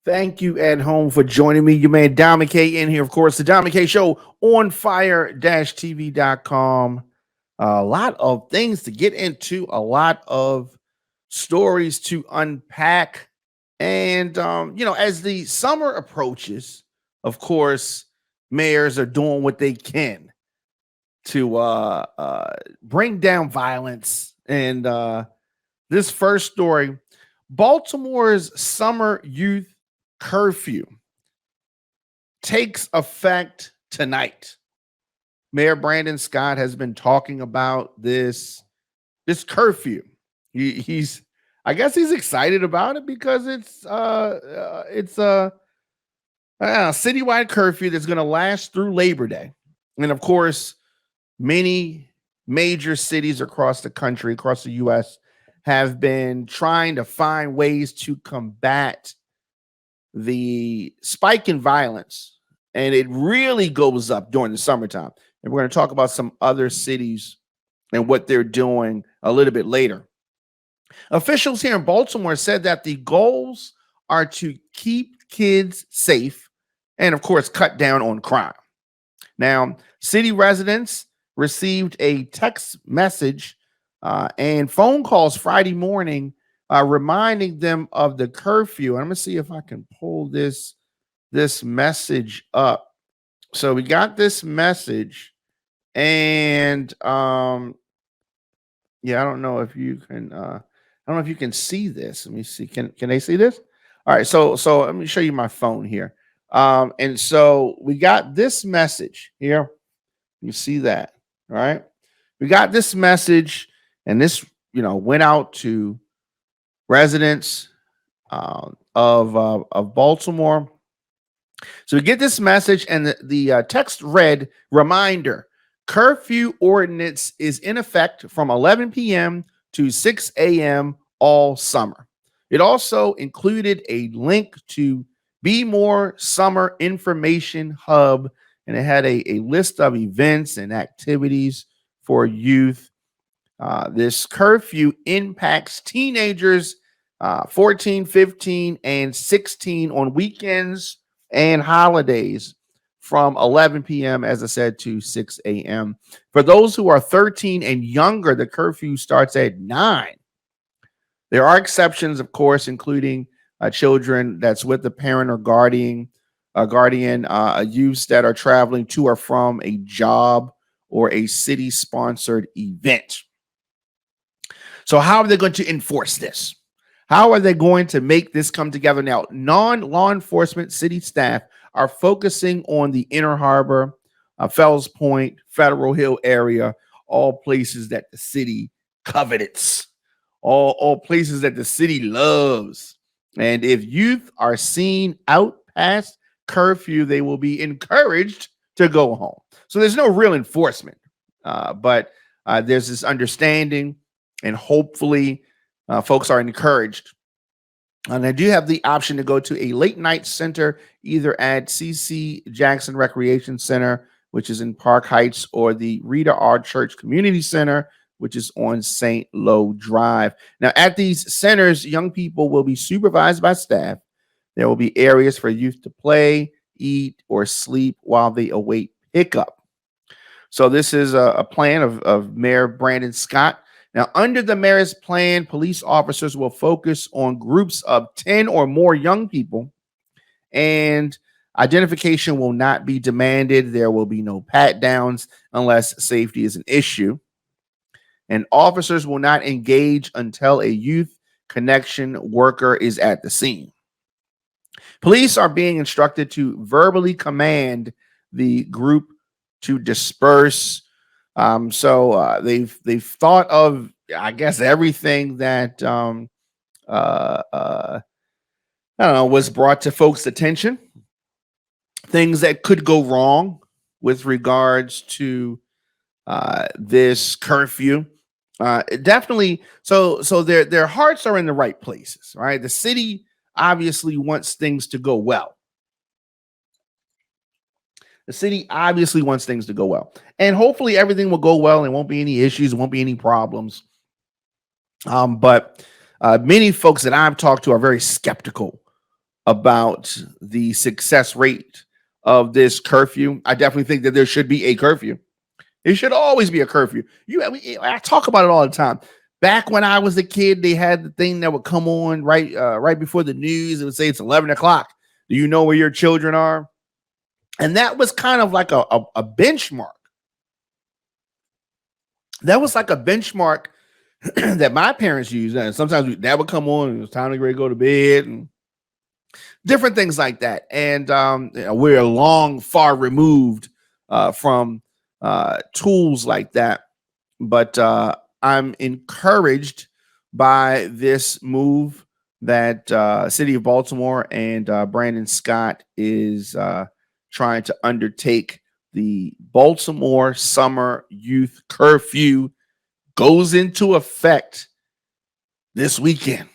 Thank you at home for joining me. Your man Dom K in here, of course, the Dom K Show on fire-tv.com. A lot of things to get into, a lot of stories to unpack. And, as the summer approaches, of course, mayors are doing what they can to bring down violence. And this first story, Baltimore's summer youth curfew takes effect tonight. Mayor Brandon Scott has been talking about this curfew. He's I guess he's excited about it because it's a citywide curfew that's going to last through Labor Day. And of course, many major cities across the country, across the US, have been trying to find ways to combat the spike in violence, and it really goes up during the summertime. And we're going to talk about some other cities and what they're doing a little bit later. Officials here in Baltimore said that the goals are to keep kids safe and, of course, cut down on crime. Now, city residents received a text message and phone calls Friday morning reminding them of the curfew. I'm going to see if I can pull this message up. So we got this message, and I don't know if you can. I don't know if you can see this. Let me see. Can they see this? All right. So let me show you my phone here. And so we got this message here. You see that, all right? We got this message, and this went out to residents of Baltimore. So we get this message, and the text read, "Reminder: curfew ordinance is in effect from 11 p.m. to 6 a.m. all summer." It also included a link to Be More Summer Information Hub, and it had a list of events and activities for youth. This curfew impacts teenagers 14, 15, and 16 on weekends and holidays from 11 p.m., as I said, to 6 a.m. For those who are 13 and younger, the curfew starts at 9. There are exceptions, of course, including children that's with a parent or guardian, youths that are traveling to or from a job or a city-sponsored event. So how are they going to enforce this? How are they going to make this come together? Now, non-law enforcement city staff are focusing on the Inner Harbor, Fells Point, Federal Hill area, all places that the city covets, all places that the city loves. And if youth are seen out past curfew, they will be encouraged to go home. So there's no real enforcement, but there's this understanding, and hopefully folks are encouraged. And I do have the option to go to a late night center, either at C.C. Jackson Recreation Center, which is in Park Heights, or the Rida R. Church Community Center, which is on St. Lo Drive. Now, at these centers, young people will be supervised by staff. There will be areas for youth to play, eat, or sleep while they await pickup. So this is a plan of Mayor Brandon Scott. Now, under the mayor's plan, police officers will focus on groups of 10 or more young people, and identification will not be demanded. There will be no pat downs unless safety is an issue. And officers will not engage until a youth connection worker is at the scene. Police are being instructed to verbally command the group to disperse. So they've thought of, I guess, everything that was brought to folks' attention. Things that could go wrong with regards to this curfew. Definitely. So their hearts are in the right places, right? The city obviously wants things to go well. The city obviously wants things to go well, and hopefully everything will go well and won't be any issues, won't be any problems. But many folks that I've talked to are very skeptical about the success rate of this curfew. I definitely think that there should be a curfew. It should always be a curfew. I talk about it all the time. Back when I was a kid, they had the thing that would come on right before the news. It would say it's 11 o'clock. Do you know where your children are? And that was kind of like a benchmark. That was like a benchmark that my parents used. And sometimes that would come on and it was time to go to bed and different things like that. And we're long, far removed from tools like that. But I'm encouraged by this move that City of Baltimore and Brandon Scott is trying to undertake. The Baltimore Summer Youth Curfew goes into effect this weekend.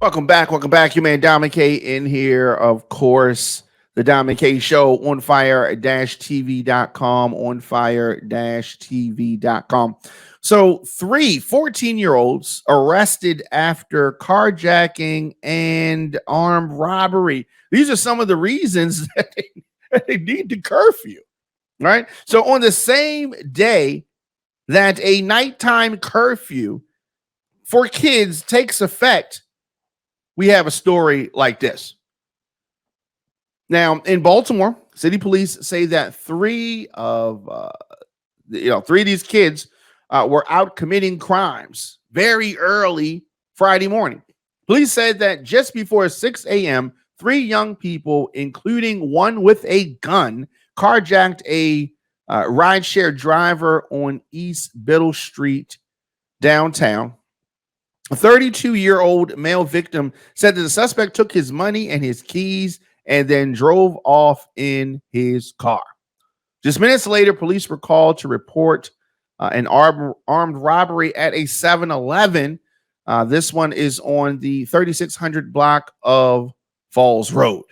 Welcome back. Your man Diamond K in here, of course. The Diamond K Show on ONFIRE-TV.com, ONFIRE-TV.com. So 3 14-year-olds arrested after carjacking and armed robbery. These are some of the reasons that they need the curfew, right? So on the same day that a nighttime curfew for kids takes effect, we have a story like this. Now, in Baltimore, city police say that three of these kids were out committing crimes very early Friday morning. Police said that just before 6 a.m., 3 young people, including one with a gun, carjacked a rideshare driver on East Biddle Street downtown. A 32-year-old male victim said that the suspect took his money and his keys and then drove off in his car. Just minutes later, police were called to report an armed robbery at a 7-Eleven. This one is on the 3600 block of Falls Road.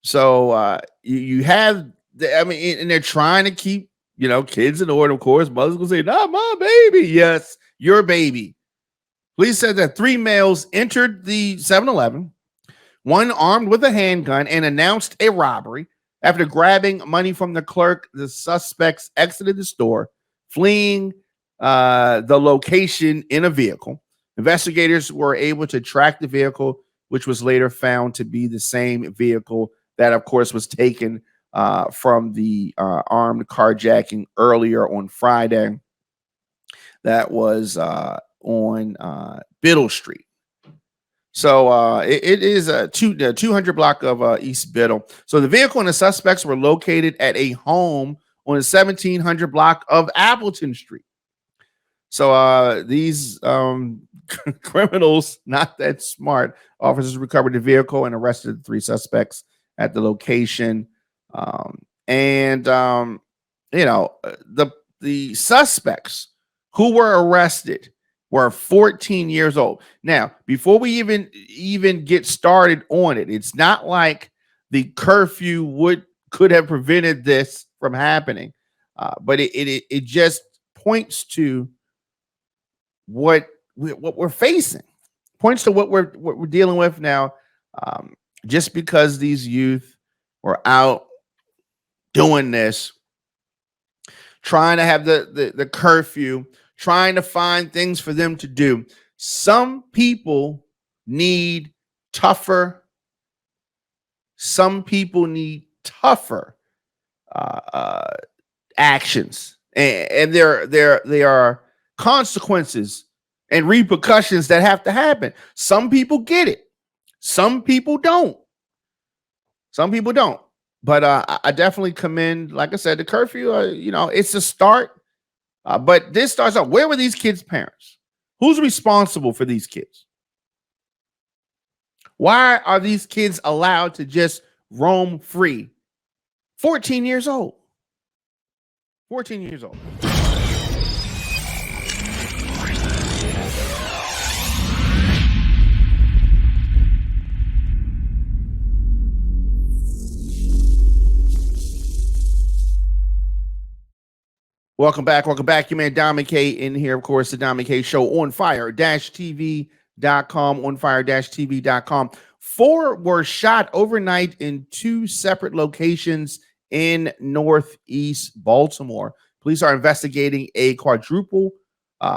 So you have, and they're trying to keep, kids in order, of course. Mother's going to say, not my baby. Yes, your baby. Police said that 3 males entered the 7-Eleven, one armed with a handgun, and announced a robbery. After grabbing money from the clerk, the suspects exited the store, fleeing the location in a vehicle. Investigators were able to track the vehicle, which was later found to be the same vehicle that, of course, was taken from the armed carjacking earlier on Friday. That was on Biddle Street. So it is a 200 block of East Biddle. So the vehicle and the suspects were located at a home on the 1700 block of Appleton Street. So these criminals, not that smart, officers recovered the vehicle and arrested the 3 suspects at the location. The suspects who were arrested were 14 years old. Now, before we even get started on it, it's not like the curfew could have prevented this from happening, but it just points to what we're facing, points to what we're dealing with now. Just because these youth were out doing this, trying to have the curfew, trying to find things for them to do. Some people need tougher. Some people need tougher actions, and there are consequences and repercussions that have to happen. Some people get it. Some people don't. But I definitely commend, like I said, the curfew. It's a start. But this starts out, where were these kids' parents? Who's responsible for these kids? Why are these kids allowed to just roam free? 14 years old. 14 years old. Welcome back. Welcome back. Your man Diamond K in here. Of course, the Diamond K Show on fire-tv.com, on-fire-tv.com. 4 were shot overnight in 2 separate locations in Northeast Baltimore. Police are investigating a quadruple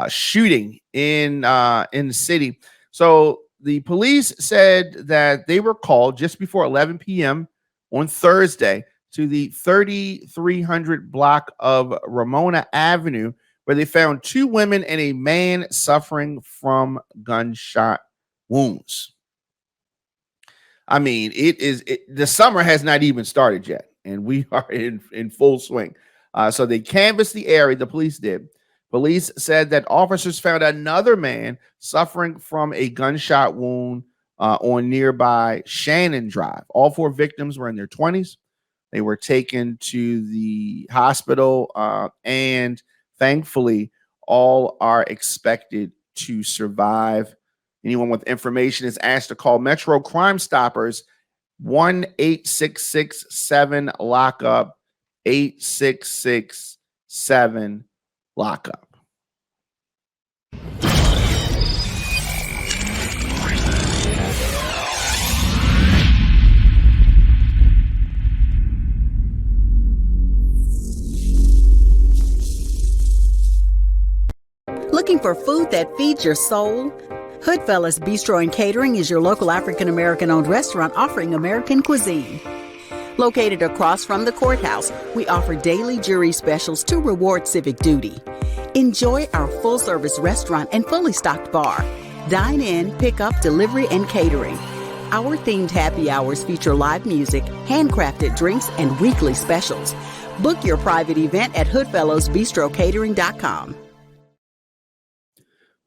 shooting in the city. So the police said that they were called just before 11 p.m. on Thursday to the 3300 block of Ramona Avenue, where they found 2 women and a man suffering from gunshot wounds. I mean, the summer has not even started yet, and we are in full swing. So they canvassed the area, the police did. Police said that officers found another man suffering from a gunshot wound on nearby Shannon Drive. All 4 victims were in their 20s. They were taken to the hospital, and thankfully, all are expected to survive. Anyone with information is asked to call Metro Crime Stoppers 1-866-7-LOCK-UP, 866-7-LOCK-UP. Looking for food that feeds your soul? Hoodfellas Bistro and Catering is your local African-American owned restaurant offering American cuisine. Located across from the courthouse, we offer daily jury specials to reward civic duty. Enjoy our full-service restaurant and fully stocked bar. Dine in, pick up, delivery, and catering. Our themed happy hours feature live music, handcrafted drinks, and weekly specials. Book your private event at hoodfellowsbistrocatering.com.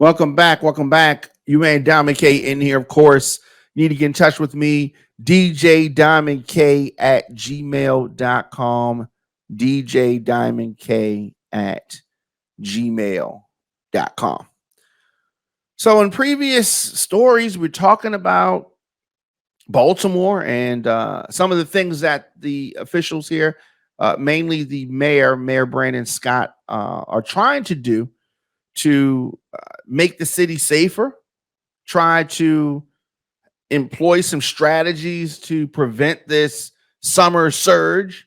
Welcome back. Welcome back. You man Diamond K in here, of course. You need to get in touch with me, djdiamondk@gmail.com, djdiamondk@gmail.com. So in previous stories, we're talking about Baltimore and some of the things that the officials here, mainly the Mayor Brandon Scott, are trying to do to make the city safer, try to employ some strategies to prevent this summer surge,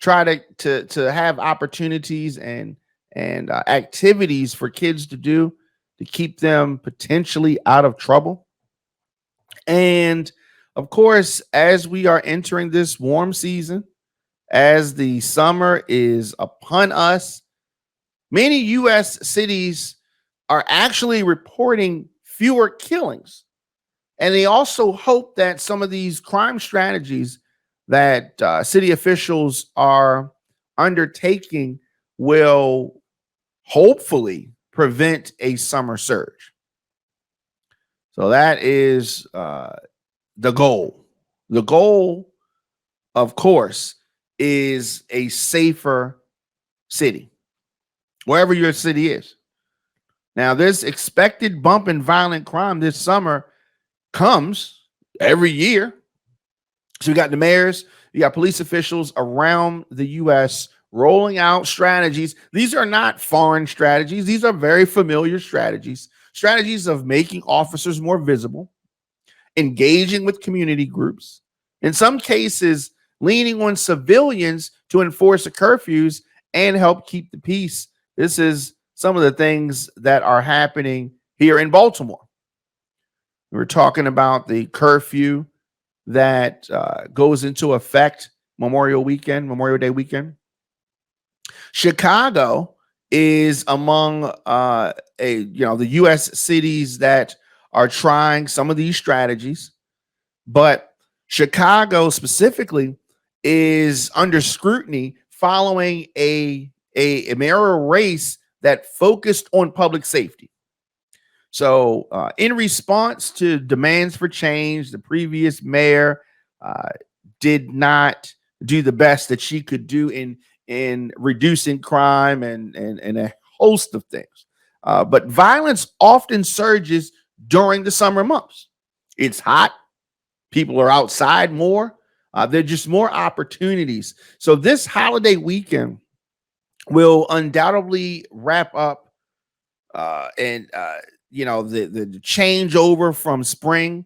try to have opportunities and activities for kids to do to keep them potentially out of trouble. And of course, as we are entering this warm season, as the summer is upon us, many U.S. cities are actually reporting fewer killings. And they also hope that some of these crime strategies that city officials are undertaking will hopefully prevent a summer surge. So that is the goal. The goal, of course, is a safer city, wherever your city is. Now, this expected bump in violent crime this summer comes every year. So you got the mayors, you got police officials around the U.S. rolling out strategies. These are not foreign strategies. These are very familiar strategies of making officers more visible, engaging with community groups, in some cases, leaning on civilians to enforce the curfews and help keep the peace. This is some of the things that are happening here in Baltimore. We're talking about the curfew that goes into effect Memorial Day weekend. Chicago is among the U.S. cities that are trying some of these strategies, but Chicago specifically is under scrutiny following a mayoral race that focused on public safety. So in response to demands for change, the previous mayor did not do the best that she could do in reducing crime and a host of things. But violence often surges during the summer months. It's hot. People are outside more. There are just more opportunities. So this holiday weekend, will undoubtedly wrap up and the changeover from spring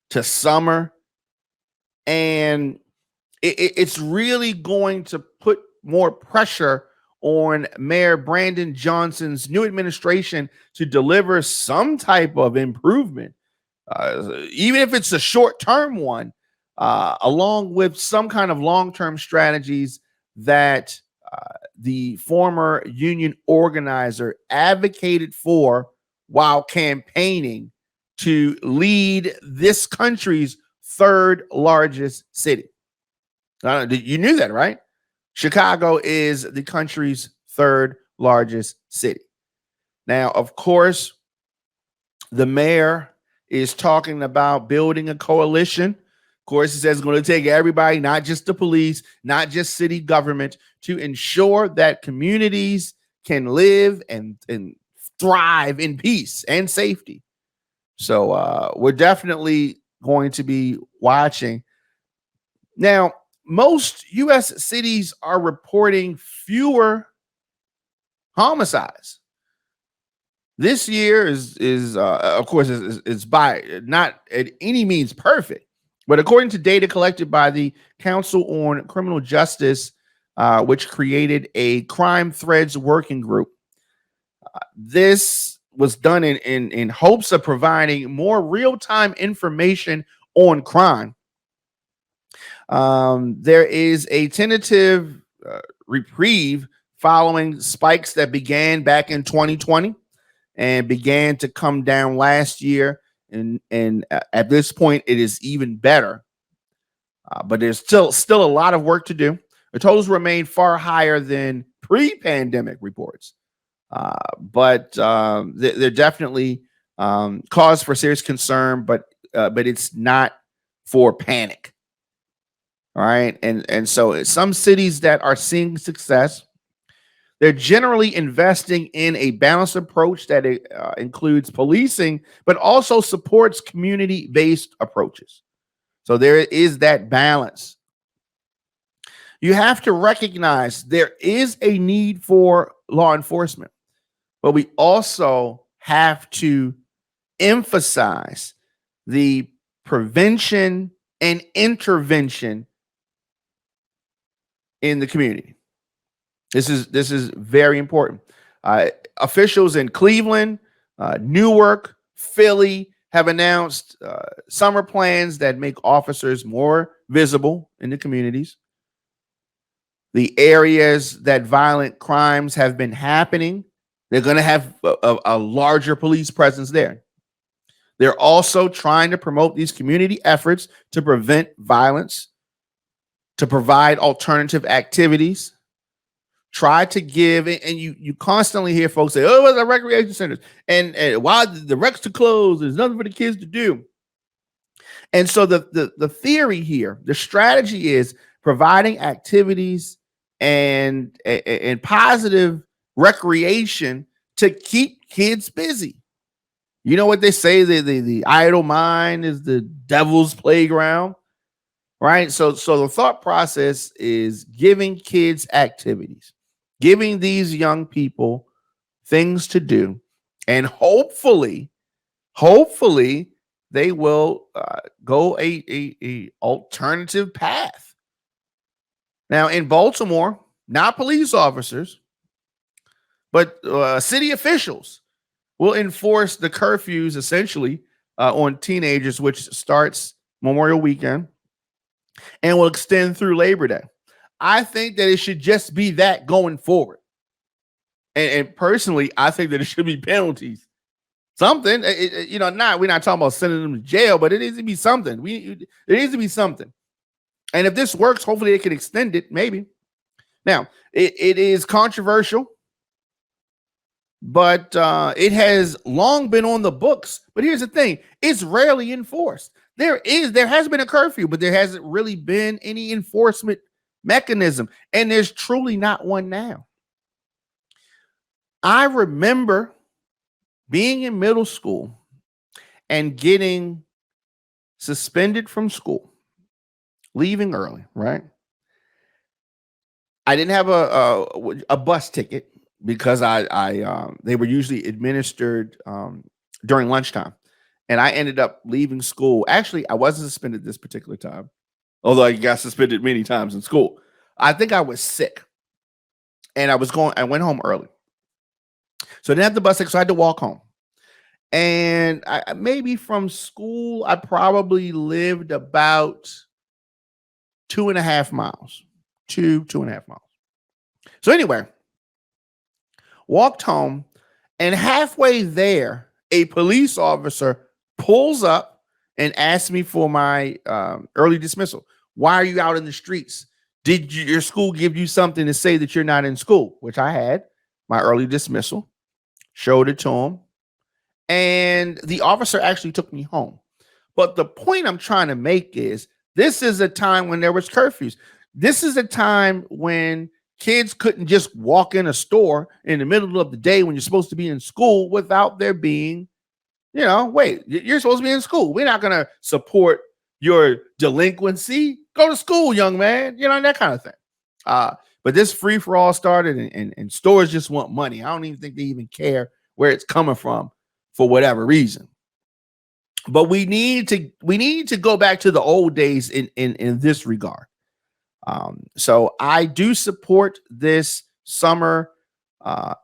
to summer, and it's really going to put more pressure on Mayor Brandon Johnson's new administration to deliver some type of improvement, even if it's a short-term one, along with some kind of long-term strategies that the former union organizer advocated for while campaigning to lead this country's third largest city. You knew that, right? Chicago is the country's third largest city. Now, of course, the mayor is talking about building a coalition. Of course, he says it's going to take everybody, not just the police, not just city government, to ensure that communities can live and thrive in peace and safety. So we're definitely going to be watching. Now, most U.S. cities are reporting fewer homicides. This year is of course is by not at any means perfect, but according to data collected by the Council on Criminal Justice, which created a crime threads working group, this was done in hopes of providing more real-time information on crime. There is a tentative reprieve following spikes that began back in 2020 and began to come down last year. And at this point, it is even better. But there's still a lot of work to do. The totals remain far higher than pre-pandemic reports. But they're definitely cause for serious concern, but it's not for panic. All right. And so some cities that are seeing success, they're generally investing in a balanced approach that includes policing, but also supports community-based approaches. So there is that balance. You have to recognize there is a need for law enforcement, but we also have to emphasize the prevention and intervention in the community. This is very important. Officials in Cleveland, Newark, Philly have announced summer plans that make officers more visible in the communities. The areas that violent crimes have been happening, they're going to have a larger police presence there. They're also trying to promote these community efforts to prevent violence, to provide alternative activities. Try to give, and you constantly hear folks say, "Oh, the recreation centers, and why the recs are closed? There's nothing for the kids to do." And so the theory here, the strategy is providing activities and positive recreation to keep kids busy. You know what they say? The idle mind is the devil's playground, right? So the thought process is giving kids activities, giving these young people things to do, and hopefully they will go a alternative path. Now in Baltimore, not police officers, but city officials will enforce the curfews essentially on teenagers, which starts Memorial Weekend and will extend through Labor Day. I think that it should just be that going forward. And personally, I think that it should be penalties. Something, we're not talking about sending them to jail, but it needs to be something. There needs to be something. And if this works, hopefully they can extend it, maybe. Now, it is controversial, but it has long been on the books. But here's the thing, it's rarely enforced. There has been a curfew, but there hasn't really been any enforcement mechanism. And there's truly not one now. I remember being in middle school and getting suspended from school, leaving early, right? I didn't have a bus ticket because they were usually administered during lunchtime, and I ended up leaving school. Actually, I wasn't suspended this particular time, although I got suspended many times in school. I think I was sick, and I went home early, so I didn't have the bus ticket, so I had to walk home. And maybe from school, I probably lived about 2.5 miles, 2.5 miles. So anyway, walked home, and halfway there, a police officer pulls up and asks me for my early dismissal. Why are you out in the streets? Did your school give you something to say that you're not in school? Which I had my early dismissal, showed it to him, and the officer actually took me home. But the point I'm trying to make is this is a time when there was curfews. This is a time when kids couldn't just walk in a store in the middle of the day when you're supposed to be in school without there being, wait, you're supposed to be in school. We're not going to support your delinquency. Go to school, young man, that kind of thing. But this free for all started, and stores just want money. I don't even think they even care where it's coming from for whatever reason. But we need to go back to the old days in this regard. So I do support this summer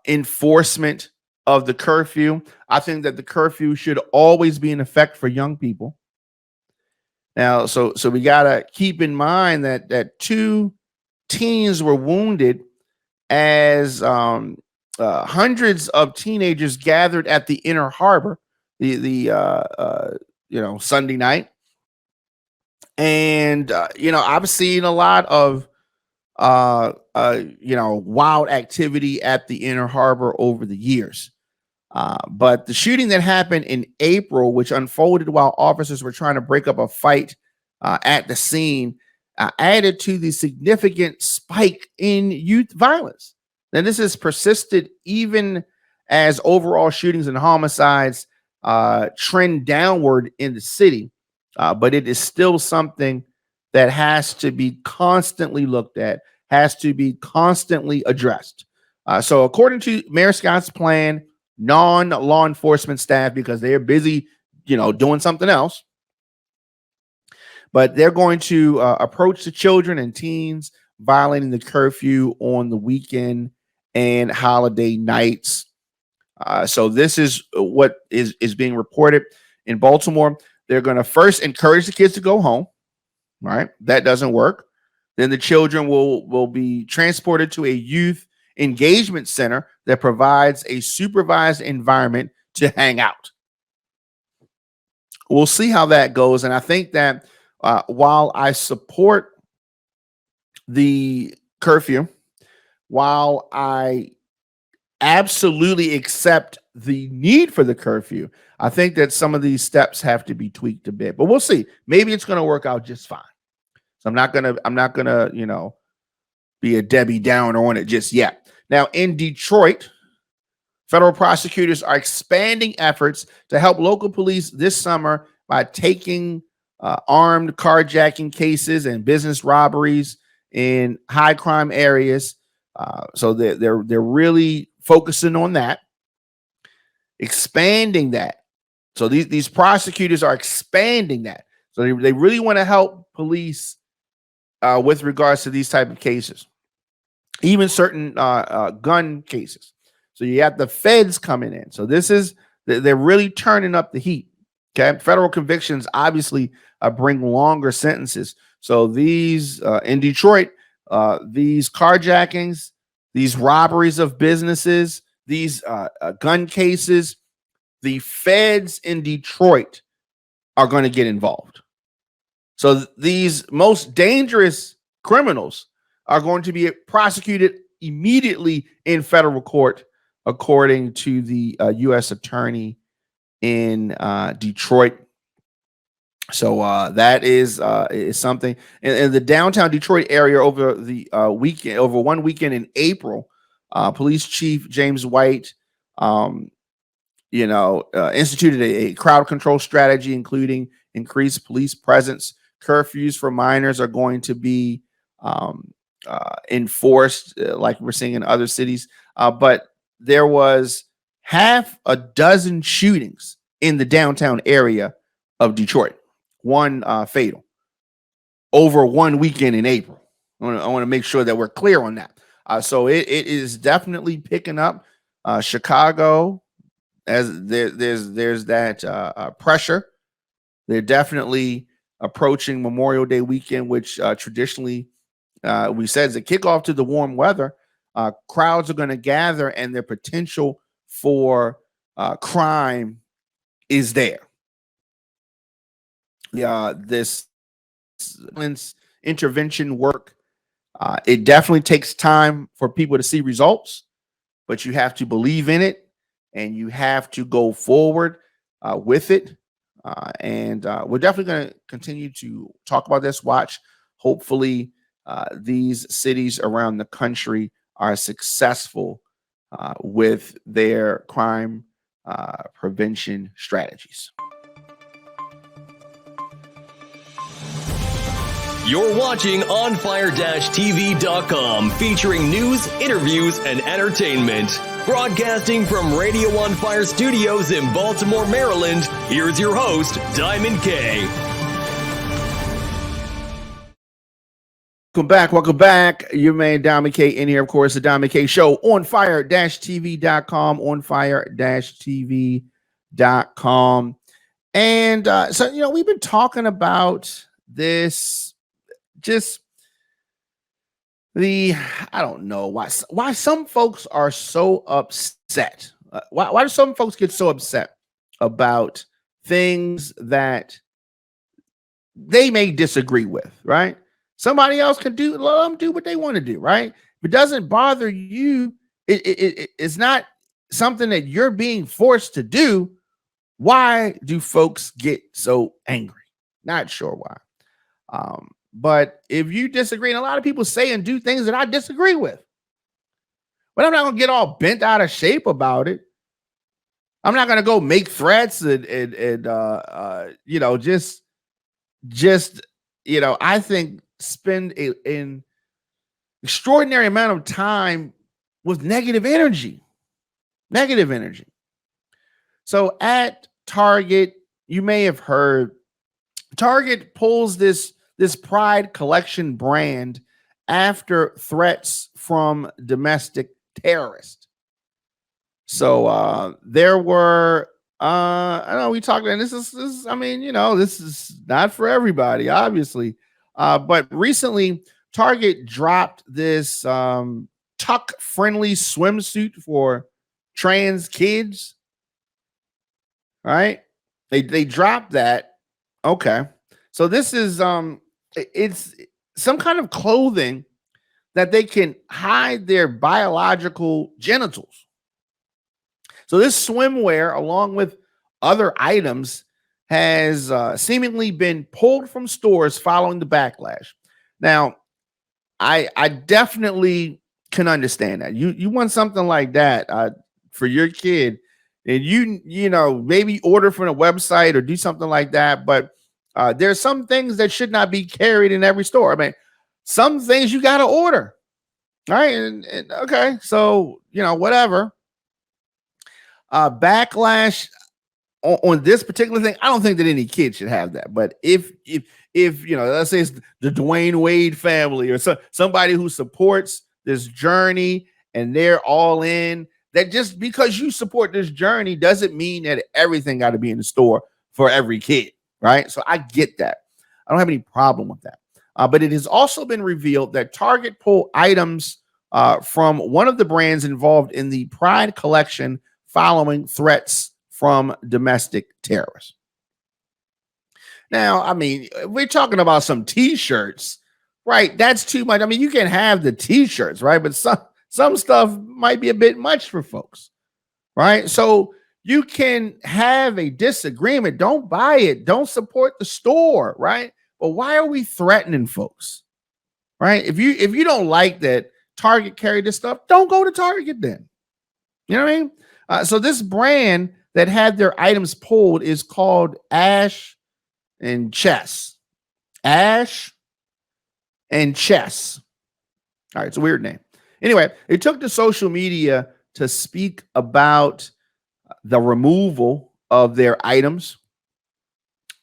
enforcement of the curfew. I think that the curfew should always be in effect for young people. Now, so we gotta keep in mind that 2 teens were wounded as hundreds of teenagers gathered at the Inner Harbor Sunday night. And I've seen a lot of wild activity at the Inner Harbor over the years. But the shooting that happened in April, which unfolded while officers were trying to break up a fight at the scene, added to the significant spike in youth violence. And this has persisted even as overall shootings and homicides trend downward in the city. But it is still something that has to be constantly looked at, has to be constantly addressed. So according to Mayor Scott's plan, non-law enforcement staff, because they're busy, doing something else, but they're going to approach the children and teens violating the curfew on the weekend and holiday nights. So this is what is being reported in Baltimore. They're going to first encourage the kids to go home, right? That doesn't work. Then the children will be transported to a youth engagement center that provides a supervised environment to hang out. We'll see how that goes. And I think that while I support the curfew, while I absolutely accept the need for the curfew, I think that some of these steps have to be tweaked a bit, but we'll see. Maybe it's going to work out just fine. So I'm not gonna, be a Debbie Downer on it just yet. Now in Detroit, federal prosecutors are expanding efforts to help local police this summer by taking armed carjacking cases and business robberies in high crime areas. So they're really focusing on that, expanding that. So these prosecutors are expanding that. So they really want to help police with regards to these type of cases, even certain gun cases. So you have the feds coming in. So they're really turning up the heat. Okay, federal convictions obviously bring longer sentences. So these in Detroit, these carjackings, these robberies of businesses, these gun cases, the feds in Detroit are going to get involved. So these most dangerous criminals are going to be prosecuted immediately in federal court, according to the U.S. attorney in Detroit. So that is something. In the downtown Detroit area over the weekend, over one weekend in April, Police Chief James White, instituted a crowd control strategy, including increased police presence. Curfews for minors are going to be enforced like we're seeing in other cities. But there was half a dozen shootings in the downtown area of Detroit, one fatal over one weekend in April. I want to make sure that we're clear on that. So it is definitely picking up. Chicago, as there's that pressure. They're definitely approaching Memorial Day weekend, which traditionally we said is a kickoff to the warm weather. Crowds are going to gather, and their potential for crime is there. This intervention work, it definitely takes time for people to see results, but you have to believe in it and you have to go forward with it. And we're definitely going to continue to talk about this. Watch. Hopefully, these cities around the country are successful with their crime prevention strategies. You're watching OnFire-TV.com, featuring news, interviews, and entertainment. Broadcasting from Radio On Fire Studios in Baltimore, Maryland, here's your host, Diamond K. Welcome back. Your man Diamond K in here, of course, the Diamond K Show on OnFire-TV.com, OnFire-TV.com. And so, we've been talking about this. Just I don't know why some folks are so upset. Why do some folks get so upset about things that they may disagree with, right? Somebody else can let them do what they want to do, right? If it doesn't bother you, it's not something that you're being forced to do. Why do folks get so angry? Not sure why. But if you disagree, and a lot of people say and do things that I disagree with, but I'm not going to get all bent out of shape about it. I'm not going to go make threats and I think spend an extraordinary amount of time with negative energy. So at Target, you may have heard Target pulls this Pride collection brand after threats from domestic terrorists. So there were I know we talked, and this is this is not for everybody, obviously. But recently Target dropped this tuck-friendly swimsuit for trans kids. Right? They dropped that. Okay. So this is it's some kind of clothing that they can hide their biological genitals. So this swimwear, along with other items, has seemingly been pulled from stores following the backlash. Now, I definitely can understand that. You want something like that for your kid, and you maybe order from a website or do something like that, but there's some things that should not be carried in every store. I mean, some things you got to order. All right. And okay. So, whatever. Backlash on this particular thing. I don't think that any kid should have that. But if let's say it's the Dwayne Wade family or somebody who supports this journey and they're all in, that just because you support this journey doesn't mean that everything got to be in the store for every kid. Right. So I get that. I don't have any problem with that. But it has also been revealed that Target pulled items from one of the brands involved in the Pride collection following threats from domestic terrorists. Now, we're talking about some T-shirts, right? That's too much. You can have the T-shirts, right? But some stuff might be a bit much for folks, right? So you can have a disagreement. Don't buy it. Don't support the store, right? But why are we threatening folks, right? If you don't like that Target carried this stuff, don't go to Target then. You know what I mean? So this brand that had their items pulled is called Ash and Chess. Ash and Chess. All right, it's a weird name. Anyway, they took to social media to speak about the removal of their items.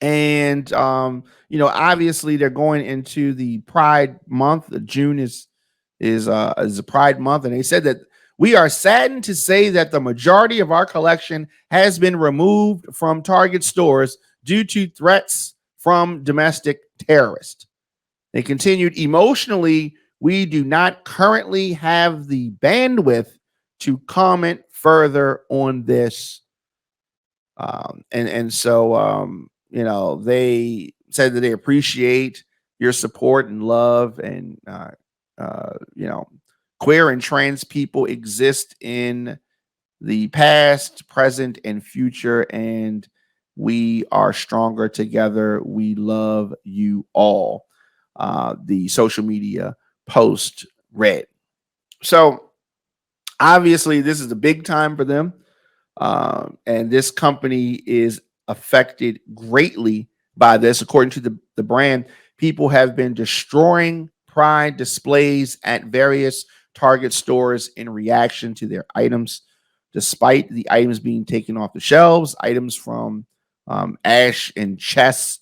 And obviously they're going into the Pride month. June is a Pride month, and they said that we are saddened to say that the majority of our collection has been removed from Target stores due to threats from domestic terrorists. They continued, emotionally, we do not currently have the bandwidth to comment further on this. So they said that they appreciate your support and love, and queer and trans people exist in the past, present, and future, and we are stronger together. We love you all. The social media post read. So obviously this is a big time for them. And this company is affected greatly by this. According to the brand, people have been destroying Pride displays at various Target stores in reaction to their items. Despite the items being taken off the shelves, items from Ash and Chess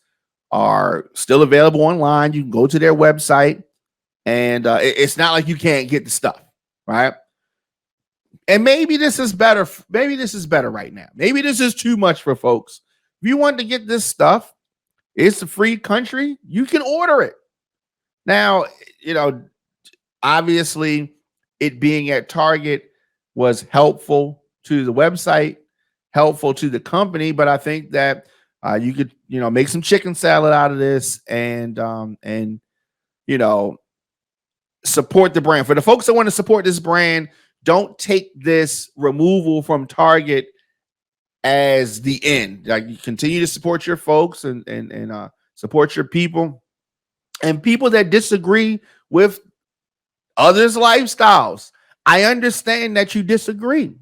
are still available online. You can go to their website, and it's not like you can't get the stuff, right? And maybe this is better. Maybe this is better right now. Maybe this is too much for folks. If you want to get this stuff, it's a free country. You can order it. Now, obviously it being at Target was helpful to the website, helpful to the company, but I think that you could, make some chicken salad out of this and support the brand. For the folks that want to support this brand, don't take this removal from Target as the end. Like, you continue to support your folks and support your people, and people that disagree with others' lifestyles. I understand that you disagree.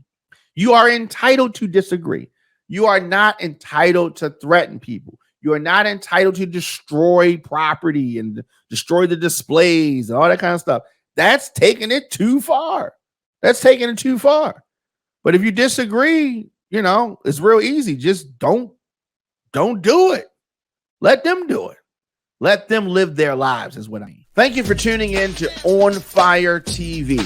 You are entitled to disagree. You are not entitled to threaten people. You are not entitled to destroy property and destroy the displays and all that kind of stuff. That's taking it too far. That's taking it too far. But if you disagree, it's real easy. Just don't do it. Let them do it. Let them live their lives is what I mean. Thank you for tuning in to On Fire TV.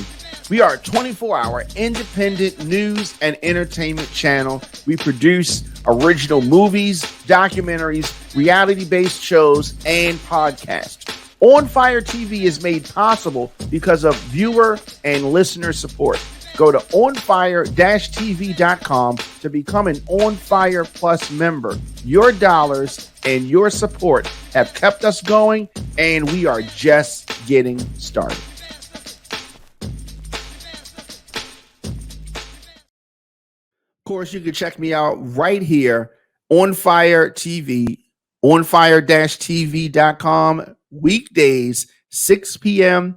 We are a 24-hour independent news and entertainment channel. We produce original movies, documentaries, reality-based shows, and podcasts. On Fire TV is made possible because of viewer and listener support. Go to OnFire-TV.com to become an On Fire Plus member. Your dollars and your support have kept us going, and we are just getting started. Of course, you can check me out right here on Fire TV, OnFire-TV.com, weekdays, 6 p.m.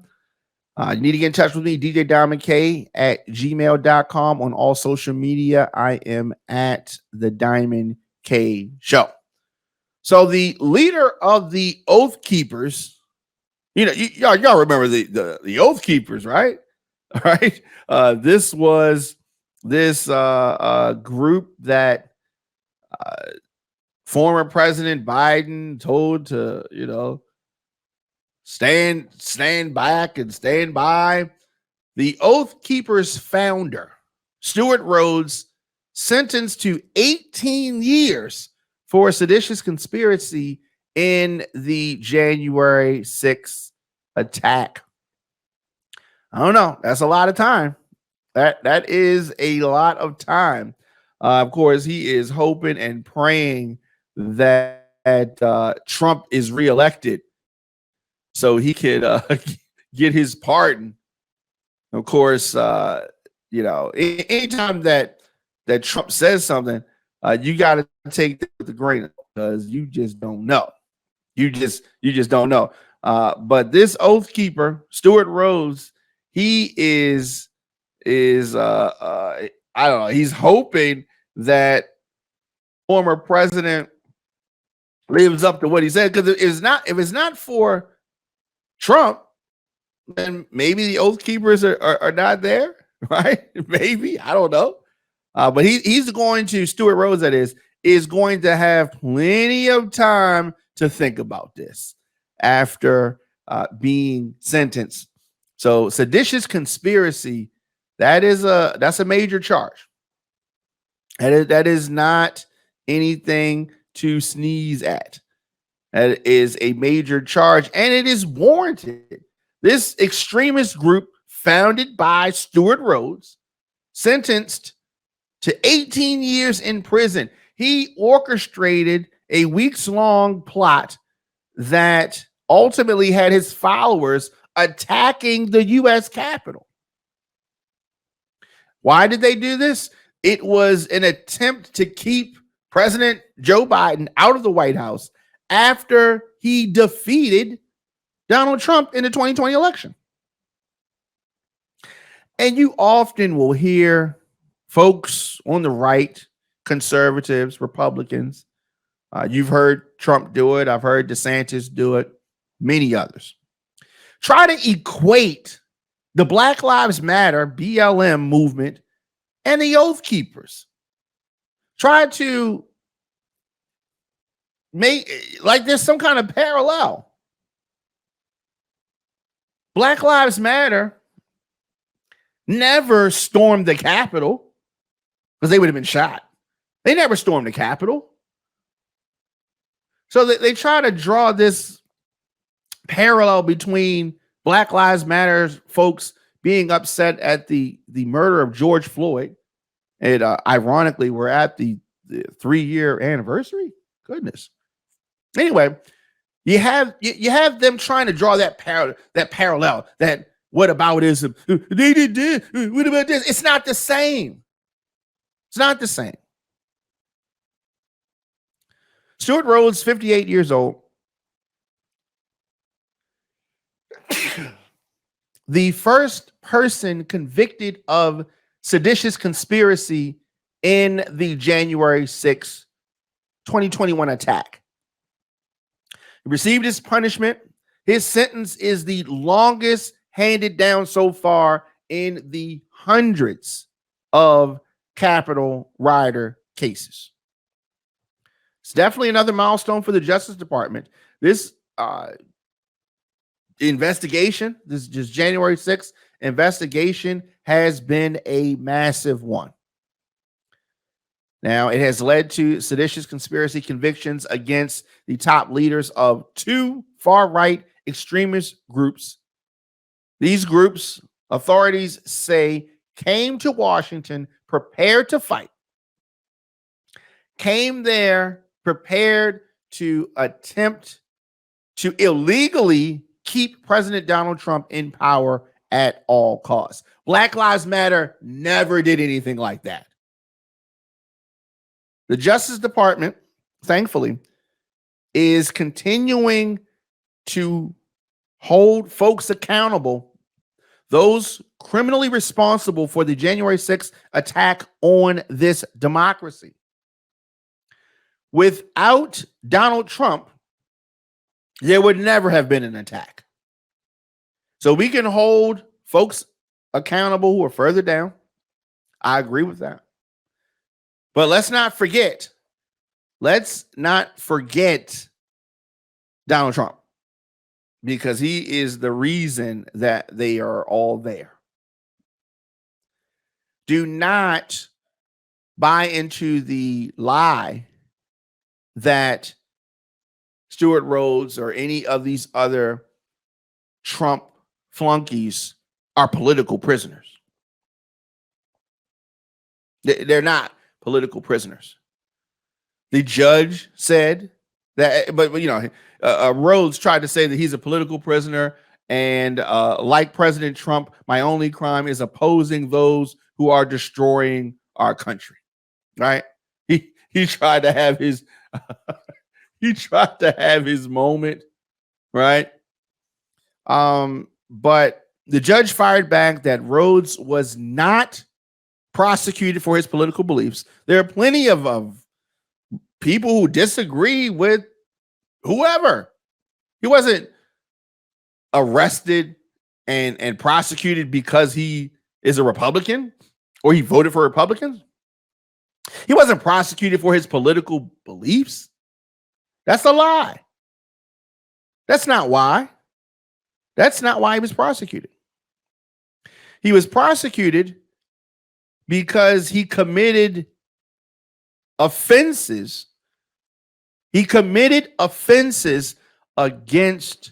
You need to get in touch with me, DJ Diamond K at gmail.com. On all social media, I am at the Diamond K Show. So the leader of the Oath Keepers, y'all remember the Oath Keepers, right? All right. This was this group that former President Biden told to, stand back and stand by. The Oath Keepers founder, Stuart Rhodes, sentenced to 18 years for a seditious conspiracy in the January 6th attack. I don't know. That's a lot of time. That is a lot of time. Of course, he is hoping and praying that Trump is reelected so he could get his pardon. Of course, anytime that Trump says something, you got to take it with a grain of salt, because you just don't know. You just don't know. But this Oath Keeper, Stuart Rhodes, he is I don't know. He's hoping that former president lives up to what he said, because if it's not for Trump, then maybe the Oath Keepers are not there, right? Maybe, I don't know. But he's going to, Stuart Rhodes, that is going to have plenty of time to think about this after being sentenced. So seditious conspiracy, that's a major charge. That is not anything to sneeze at. That is a major charge, and it is warranted. This extremist group, founded by Stuart Rhodes, sentenced to 18 years in prison. He orchestrated a weeks-long plot that ultimately had his followers attacking the U.S. Capitol. Why did they do this? It was an attempt to keep President Joe Biden out of the White House after he defeated Donald Trump in the 2020 election. And you often will hear folks on the right, conservatives, Republicans, you've heard Trump do it. I've heard DeSantis do it. Many others try to equate the Black Lives Matter, BLM movement, and the Oath Keepers. Try to make like there's some kind of parallel. Black Lives Matter never stormed the Capitol because they would have been shot. They never stormed the Capitol. So they try to draw this parallel between Black Lives Matter folks being upset at the murder of George Floyd. And ironically, we're at the 3-year anniversary. Goodness. Anyway, you have them trying to draw that parallel, that whataboutism. They did this. What about this? It's not the same. It's not the same. Stuart Rhodes, 58 years old. The first person convicted of seditious conspiracy in the January 6, 2021 attack. He received his punishment. His sentence is the longest handed down so far in the hundreds of Capitol rioter cases. It's definitely another milestone for the Justice Department. This investigation, this just January 6th investigation, has been a massive one. Now, it has led to seditious conspiracy convictions against the top leaders of 2 far-right extremist groups. These groups, authorities say, came to Washington prepared to fight, came there prepared to attempt to illegally keep President Donald Trump in power at all costs. Black Lives Matter never did anything like that. The Justice Department, thankfully, is continuing to hold folks accountable, those criminally responsible for the January 6th attack on this democracy. Without Donald Trump, there would never have been an attack. So we can hold folks accountable who are further down. I agree with that. But let's not forget Donald Trump, because he is the reason that they are all there. Do not buy into the lie that Stuart Rhodes or any of these other Trump flunkies are political prisoners. They're not political prisoners. The judge said that, but you know, Rhodes tried to say that he's a political prisoner, and like President Trump, my only crime is opposing those who are destroying our country. Right? He tried to have his he tried to have his moment, right? But the judge fired back that Rhodes was not prosecuted for his political beliefs. There are plenty of people who disagree with whoever. He wasn't arrested and prosecuted because he is a Republican or he voted for Republicans. He wasn't prosecuted for his political beliefs. That's a lie. That's not why. That's not why he was prosecuted. He was prosecuted because he committed offenses. He committed offenses against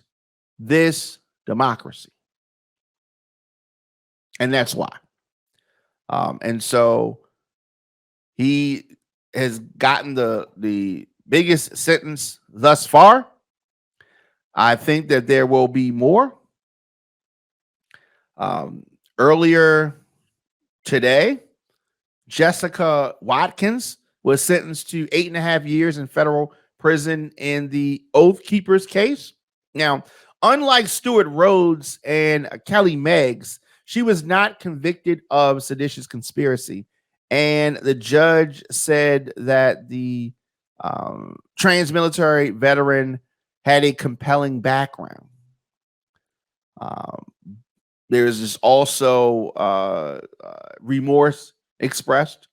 this democracy. And that's why. And so he has gotten the biggest sentence thus far. I think that there will be more. Earlier today, Jessica Watkins was sentenced to 8.5 years in federal prison in the Oath Keepers case. Now, unlike Stuart Rhodes and Kelly Meggs, she was not convicted of seditious conspiracy. And the judge said that the trans-military veteran had a compelling background. There's just also remorse expressed.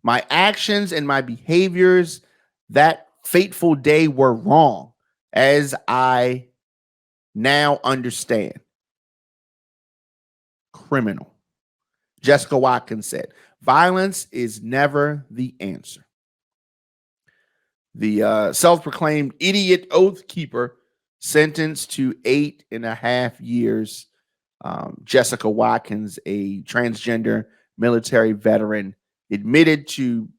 My actions and my behaviors that fateful day were wrong, as I now understand. Criminal. Jessica Watkins said, violence is never the answer. The self-proclaimed idiot oath keeper sentenced to 8.5 years. Jessica Watkins, a transgender military veteran, admitted to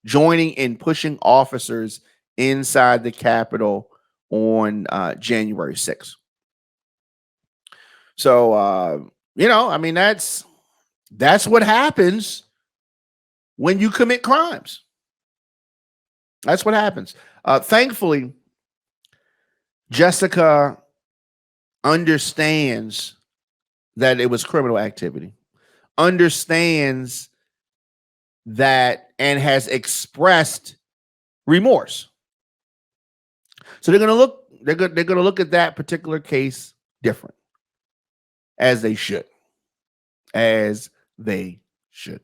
joining and pushing officers inside the Capitol on January 6th. So, I mean, that's what happens when you commit crimes. That's what happens. Thankfully, Jessica understands that it was criminal activity, understands that, and has expressed remorse. So they're going to look at that particular case different, as they should. As they should.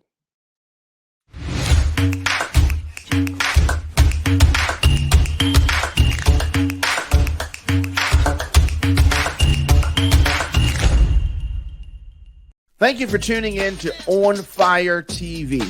Thank you for tuning in to On Fire TV.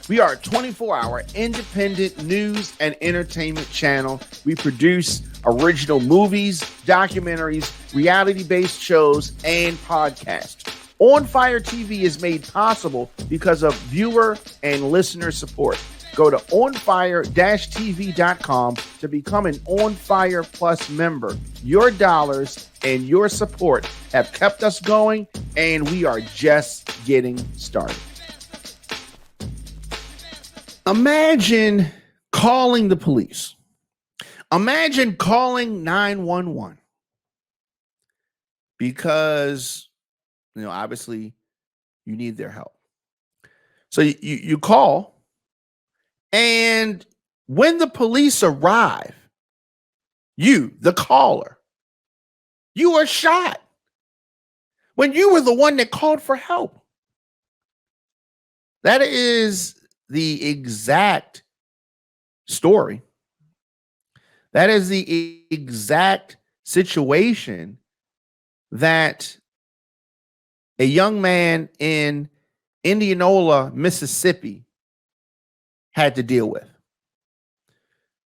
We are a 24-hour independent news and entertainment channel. We produce original movies, documentaries, reality-based shows, and podcasts. On Fire TV is made possible because of viewer and listener support. Go to onfire-tv.com to become an On Fire Plus member. Your dollars and your support have kept us going, and we are just getting started. Imagine calling the police. Imagine calling 911 because, obviously you need their help. So you call, and when the police arrive, you, the caller, you are shot when you were the one that called for help. That is the exact story. That is the exact situation that a young man in Indianola, Mississippi had to deal with.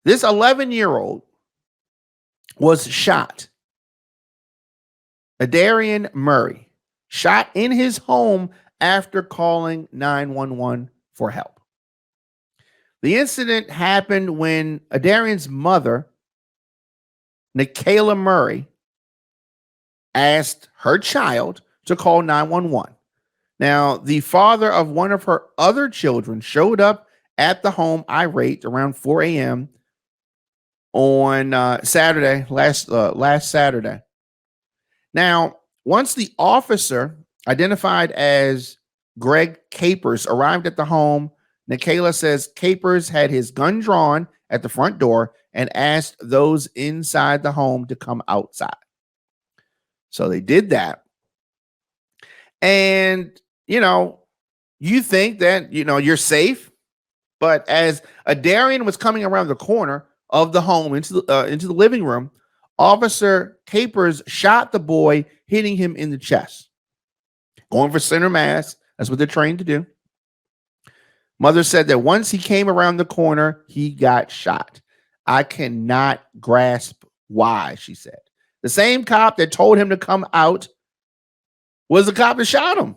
This 11-year-old was shot. Adarian Murray, shot in his home after calling 911 for help. The incident happened when Adarian's mother, Nikayla Murray, asked her child to call 911. Now, the father of one of her other children showed up at the home irate around 4 a.m. on Saturday, last Saturday. Now, once the officer, identified as Greg Capers, arrived at the home, Nikayla says Capers had his gun drawn at the front door and asked those inside the home to come outside. So they did that. And, you think that, you're safe. But as Adarian was coming around the corner of the home into the living room, Officer Capers shot the boy, hitting him in the chest. Going for center mass. That's what they're trained to do. Mother said that once he came around the corner, he got shot. I cannot grasp why, she said. The same cop that told him to come out was the cop that shot him.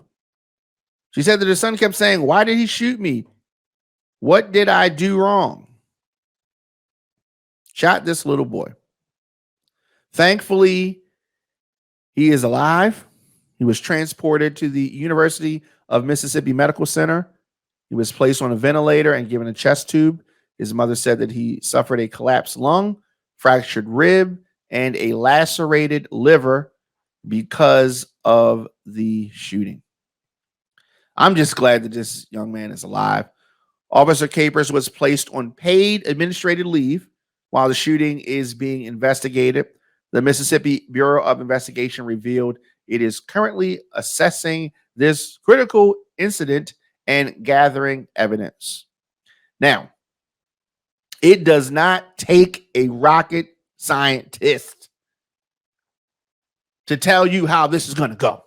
She said that her son kept saying, "Why did he shoot me? What did I do wrong?" Shot this little boy. Thankfully, he is alive. He was transported to the University of Mississippi Medical Center. He was placed on a ventilator and given a chest tube. His mother said that he suffered a collapsed lung, fractured rib, and a lacerated liver because of the shooting. I'm just glad that this young man is alive. Officer Capers was placed on paid administrative leave while the shooting is being investigated. The Mississippi Bureau of Investigation revealed it is currently assessing this critical incident and gathering evidence. Now, it does not take a rocket scientist to tell you how this is going to go.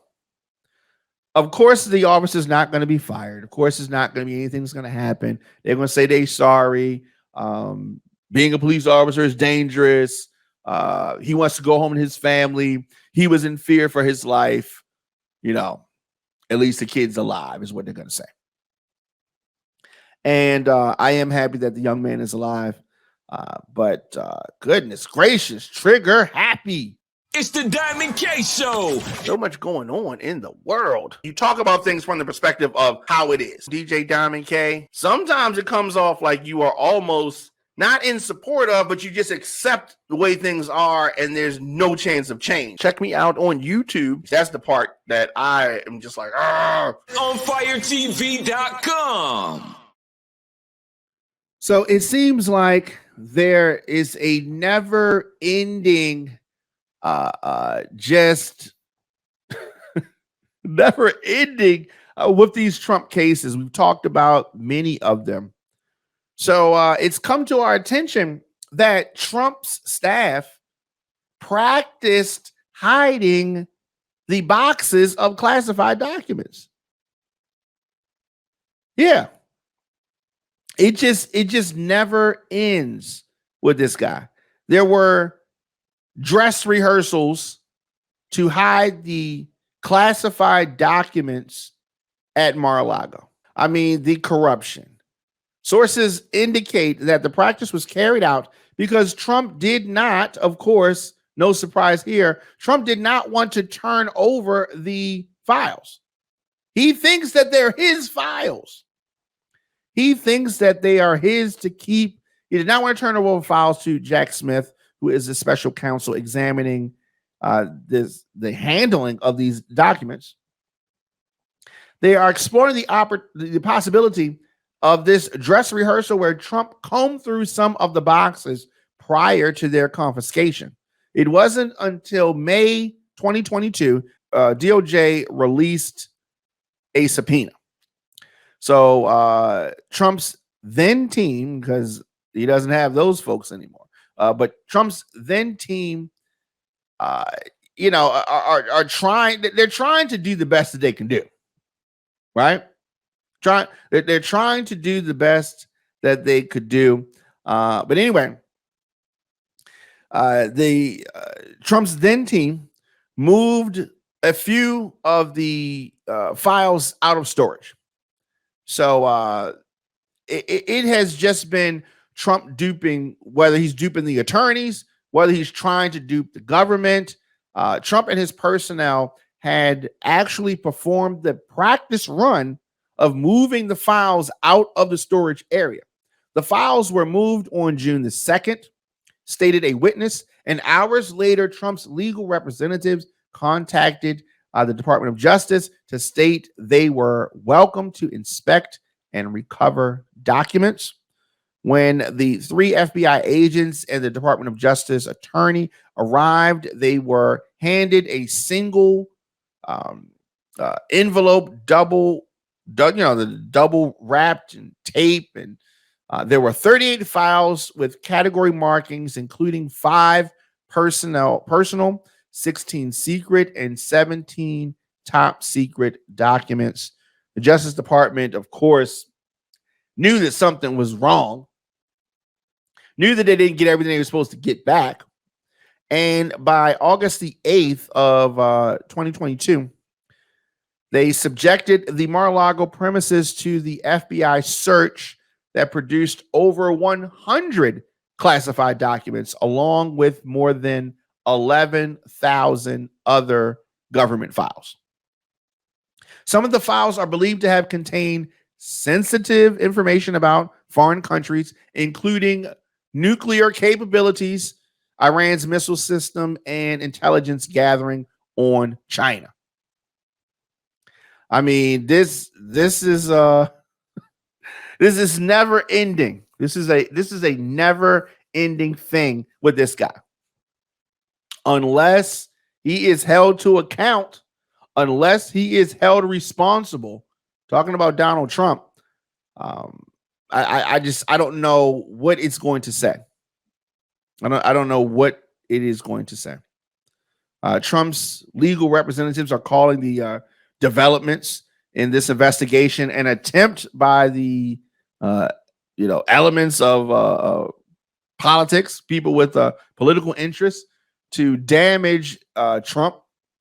Of course, the officer is not going to be fired. Of course, it's not going to be anything that's going to happen. They're going to say they're sorry. Being a police officer is dangerous. He wants to go home to his family. He was in fear for his life. At least the kid's alive is what they're going to say. And I am happy that the young man is alive. But goodness gracious, trigger happy. It's the Diamond Case Show. So much going on in the world. You talk about things from the perspective of how it is. DJ Diamond K, sometimes it comes off like you are almost not in support of, but you just accept the way things are and there's no chance of change. Check me out on YouTube. That's the part that I am just like, ONFIRE-TV.com. So it seems like there is a never ending just never ending with these Trump cases. We've talked about many of them. So it's come to our attention that Trump's staff practiced hiding the boxes of classified documents. Yeah. It just never ends with this guy. There were dress rehearsals to hide the classified documents at Mar-a-Lago. I mean, the corruption. Sources indicate that the practice was carried out because Trump did not, of course, no surprise here, Trump did not want to turn over the files. He thinks that they're his files. He thinks that they are his to keep. He did not want to turn over files to Jack Smith, who is the special counsel examining the handling of these documents. They are exploring the possibility of this dress rehearsal where Trump combed through some of the boxes prior to their confiscation. It wasn't until May 2022 DOJ released a subpoena. So Trump's then team, because he doesn't have those folks anymore, but Trump's then team, are trying. They're trying to do the best that they can do, right? They're trying to do the best that they could do. But anyway, the Trump's then team moved a few of the files out of storage. So it has just been Trump duping, whether he's duping the attorneys, whether he's trying to dupe the government. Trump and his personnel had actually performed the practice run of moving the files out of the storage area. The files were moved on June the 2nd, stated a witness, and hours later, Trump's legal representatives contacted the Department of Justice to state they were welcome to inspect and recover documents. When the 3 FBI agents and the Department of Justice attorney arrived, they were handed a single envelope, the double wrapped and tape, and there were 38 files with category markings, including 5 personal, 16 secret, and 17 top secret documents. The Justice Department, of course, knew that something was wrong, knew that they didn't get everything they were supposed to get back. And by August the 8th of 2022, they subjected the Mar-a-Lago premises to the FBI search that produced over 100 classified documents, along with more than 11,000 other government files. Some of the files are believed to have contained sensitive information about foreign countries, including nuclear capabilities, Iran's missile system, and intelligence gathering on China. I mean, this is never ending. This is a never ending thing with this guy. Unless he is held to account, unless he is held responsible, talking about Donald Trump, I don't know what it's going to say. I don't know what it is going to say. Trump's legal representatives are calling the developments in this investigation an attempt by the elements of politics, people with political interests, to damage Trump,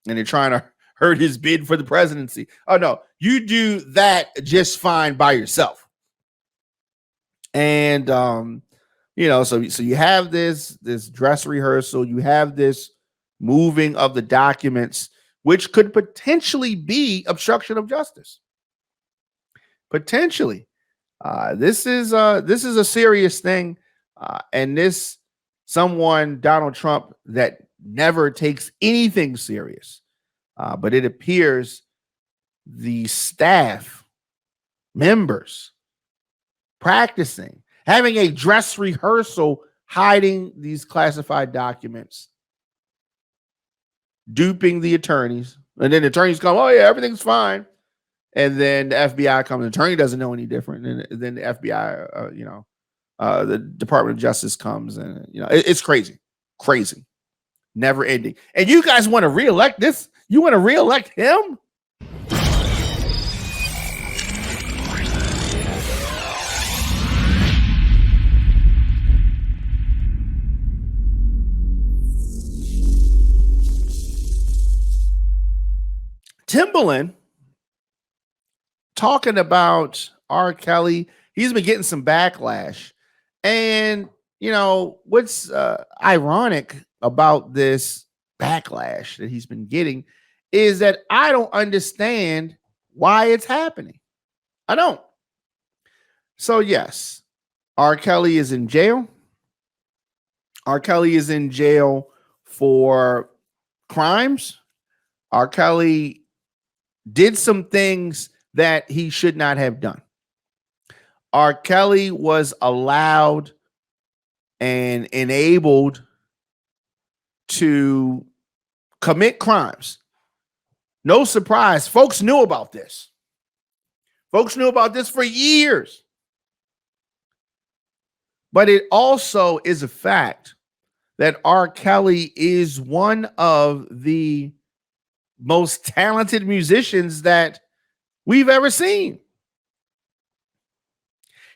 and they're trying to hurt his bid for the presidency. Oh no, you do that just fine by yourself. And so you have this dress rehearsal, you have this moving of the documents, which could potentially be obstruction of justice. Potentially. This is a serious thing, and this someone, Donald Trump, that never takes anything serious. But it appears the staff members practicing, having a dress rehearsal, hiding these classified documents, duping the attorneys, and then the attorneys come, oh yeah, everything's fine. And then the FBI comes, the attorney doesn't know any different. And then the FBI, the Department of Justice comes, and it's crazy, never ending. And you guys want to reelect this? You want to reelect him? Timbaland talking about R. Kelly. He's been getting some backlash. And, what's ironic about this backlash that he's been getting is that I don't understand why it's happening. I don't. So, yes, R. Kelly is in jail. R. Kelly is in jail for crimes. R. Kelly did some things that he should not have done. R. Kelly was allowed and enabled to commit crimes. No surprise. Folks knew about this. Folks knew about this for years. But it also is a fact that R. Kelly is one of the most talented musicians that we've ever seen.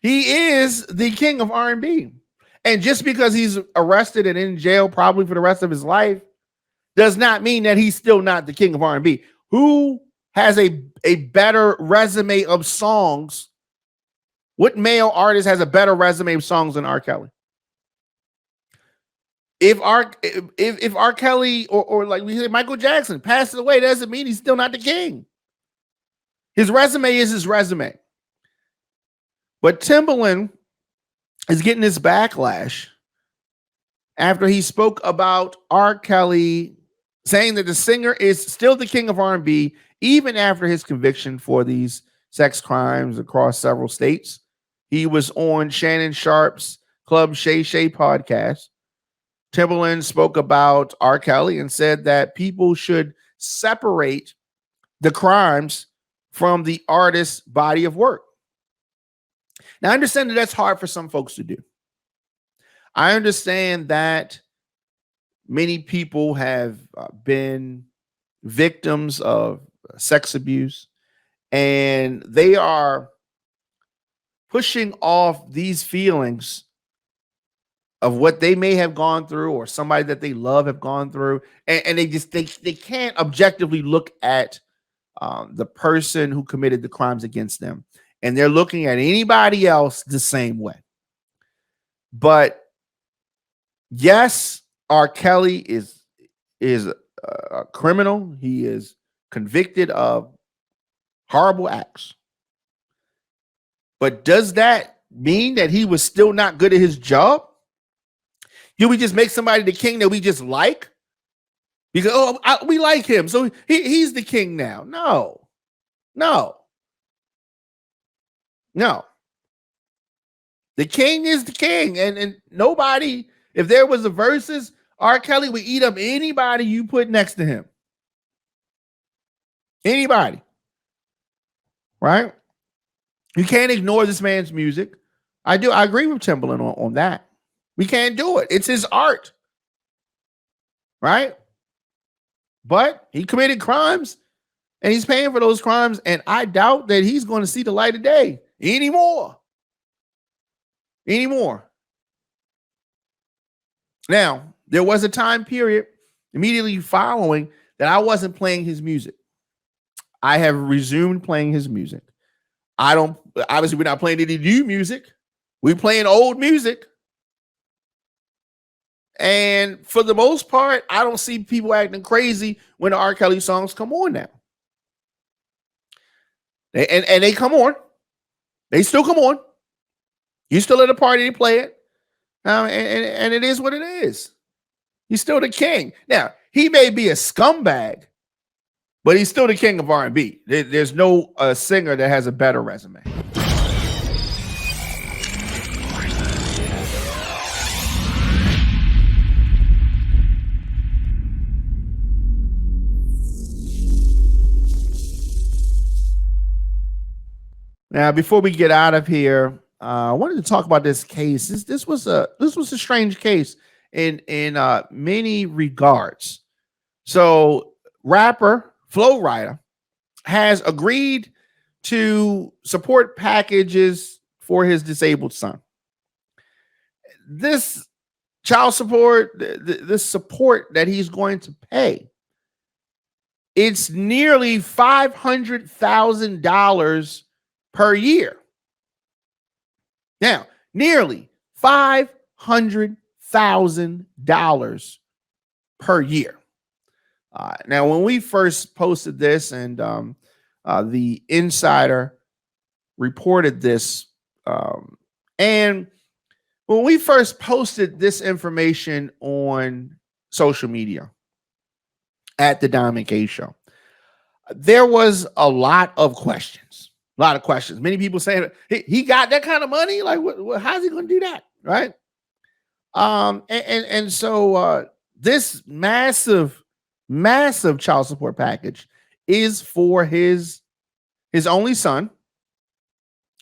He is the king of R&B. And just because he's arrested and in jail probably for the rest of his life does not mean that he's still not the king of R&B. Who has a better resume of songs? What male artist has a better resume of songs than R. Kelly? If R. Kelly or like we said, Michael Jackson passed away, doesn't mean he's still not the king. His resume is his resume. But Timbaland is getting this backlash after he spoke about R. Kelly, saying that the singer is still the king of R&B even after his conviction for these sex crimes across several states. He was on Shannon Sharp's Club Shay Shay podcast. Timbaland spoke about R. Kelly and said that people should separate the crimes from the artist's body of work. Now, I understand that that's hard for some folks to do. I understand that many people have been victims of sex abuse, and they are pushing off these feelings of what they may have gone through or somebody that they love have gone through, and they can't objectively look at the person who committed the crimes against them, and they're looking at anybody else the same way. But yes, R. Kelly is a criminal. He is convicted of horrible acts. But does that mean that he was still not good at his job? Do we just make somebody the king that we just like? Because we like him, so he's the king now. No. The king is the king, and nobody. If there was a versus, R. Kelly would eat up anybody you put next to him. Anybody, right? You can't ignore this man's music. I agree with Timbaland on that. We can't do it. It's his art, right? But he committed crimes, and he's paying for those crimes, and I doubt that he's going to see the light of day anymore. Now, there was a time period immediately following that I wasn't playing his music. I have resumed playing his music. Obviously, we're not playing any new music. We're playing old music. And for the most part, I don't see people acting crazy when the R. Kelly songs come on now. And they come on. They still come on. You still at a party to play it. And it is what it is. He's still the king. Now, he may be a scumbag, but he's still the king of R&B. There's no singer that has a better resume. Now, before we get out of here, I wanted to talk about this case. This was a strange case in many regards. So, rapper Flo Rida has agreed to support packages for his disabled son. This child support, this support that he's going to pay, it's nearly $500,000 per year. Now, nearly $500,000 per year. Now, when we first posted this, and the Insider reported this, and when we first posted this information on social media at the Diamond K Show, there was a lot of questions. Many people saying he got that kind of money. Like, how's he going to do that? Right. So this massive child support package is for his only son.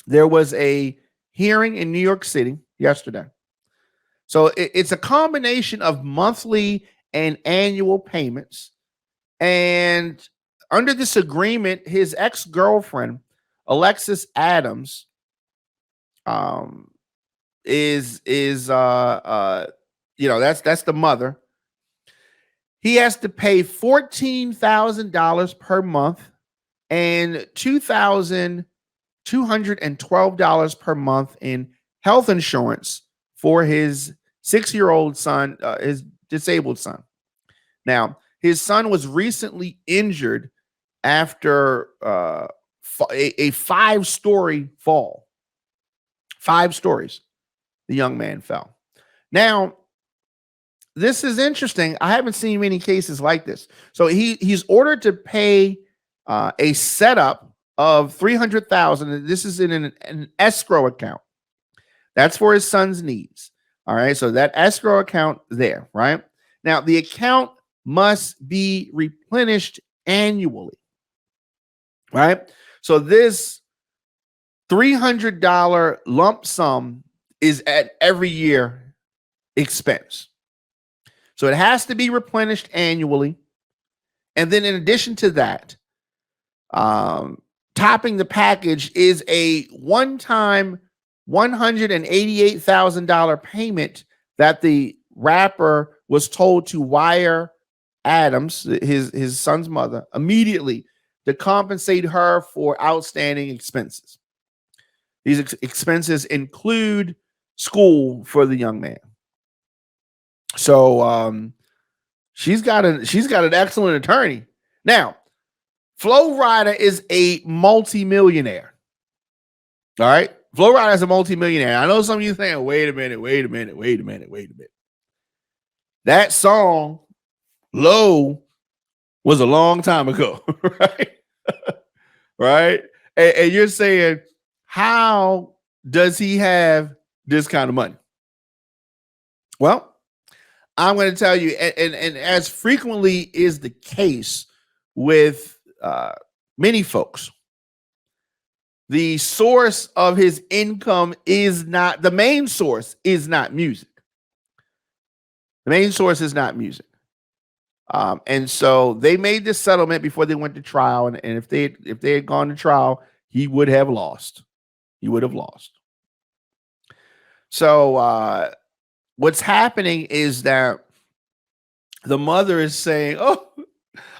There was a hearing in New York City yesterday. So it's a combination of monthly and annual payments. And under this agreement, his ex-girlfriend, Alexis Adams, that's the mother. He has to pay $14,000 per month and $2,212 per month in health insurance for his 6-year-old son, his disabled son. Now, his son was recently injured after a 5-story fall. 5 stories. The young man fell. Now, this is interesting. I haven't seen many cases like this. So he's ordered to pay a setup of $300,000. This is in an escrow account. That's for his son's needs. All right. So that escrow account there, right? Now, the account must be replenished annually, right? So this $300 lump sum is at every year expense. So it has to be replenished annually. And then in addition to that, topping the package is a one-time $188,000 payment that the rapper was told to wire Adams, his son's mother, immediately to compensate her for outstanding expenses. These expenses include school for the young man. So she's got an excellent attorney. Now, Flo Rida is a multimillionaire. All right. Flo Rida is a multimillionaire. I know some of you saying, wait a minute. That song, Low, was a long time ago, right? Right? And you're saying, how does he have this kind of money? Well, I'm going to tell you, and as frequently is the case with many folks, the source of his income is not, the main source is not music. The main source is not music. And so they made this settlement before they went to trial. And if they had gone to trial, he would have lost. He would have lost. So what's happening is that the mother is saying, oh,